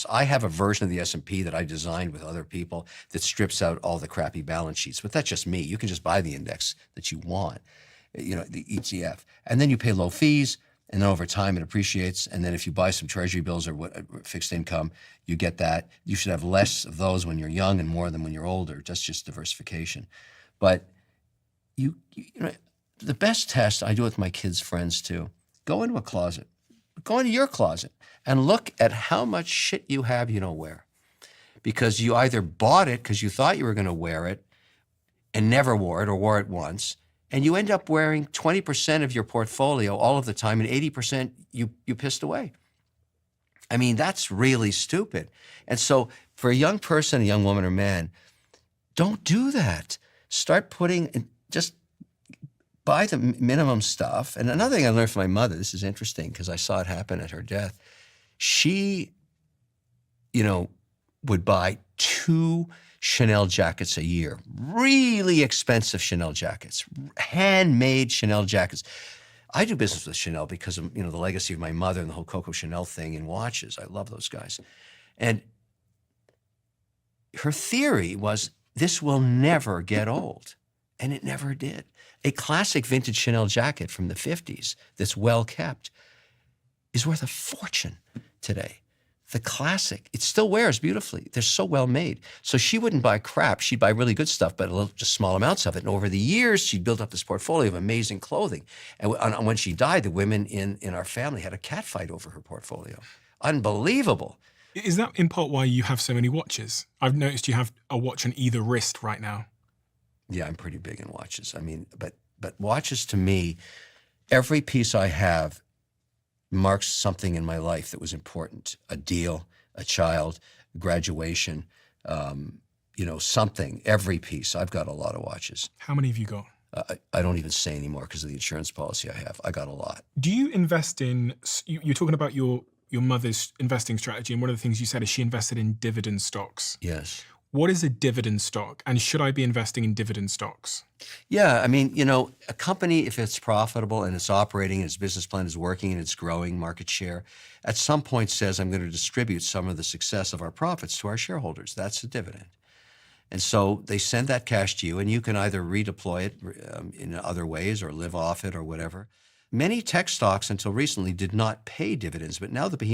I have a version of the S&P that I designed with other people that strips out all the crappy balance sheets, but that's just me. You can just buy the index that you want, the ETF, and then you pay low fees, and then over time it appreciates. And then if you buy some treasury bills or fixed income, you get that. You should have less of those when you're young and more than when you're older. That's just diversification. But you know, the best test I do with my kids' friends too, go into a closet, go into your closet and look at how much shit you have you don't wear. Because you either bought it because you thought you were going to wear it and never wore it or wore it once, and you end up wearing 20% of your portfolio all of the time and 80% you pissed away. I mean, that's really stupid. And so for a young person, a young woman or man, don't do that. Start putting, just buy the minimum stuff. And another thing I learned from my mother, this is interesting because I saw it happen at her death. She, would buy 2 Chanel jackets a year, really expensive Chanel jackets, handmade Chanel jackets. I do business with Chanel because of, the legacy of my mother and the whole Coco Chanel thing in watches. I love those guys. And her theory was this will never get old. And it never did. A classic vintage Chanel jacket from the 50s that's well kept is worth a fortune today. The classic, it still wears beautifully. They're so well made. So she wouldn't buy crap. She'd buy really good stuff, but just small amounts of it. And over the years, she built up this portfolio of amazing clothing. And when she died, the women in our family had a cat fight over her portfolio. Unbelievable. Is that in part why you have so many watches? I've noticed you have a watch on either wrist right now. Yeah, I'm pretty big in watches. I mean, but watches to me, every piece I have marks something in my life that was important. A deal, a child, graduation, something, every piece. I've got a lot of watches. How many have you got? I don't even say anymore because of the insurance policy I have. I got a lot. Do you invest in, you're talking about your mother's investing strategy, and one of the things you said is she invested in dividend stocks. Yes. What is a dividend stock, and should I be investing in dividend stocks? Yeah, I mean, a company, if it's profitable and it's operating and its business plan is working and it's growing market share, at some point says, I'm going to distribute some of the success of our profits to our shareholders. That's a dividend. And so they send that cash to you, and you can either redeploy it in other ways or live off it or whatever. Many tech stocks until recently did not pay dividends, but now the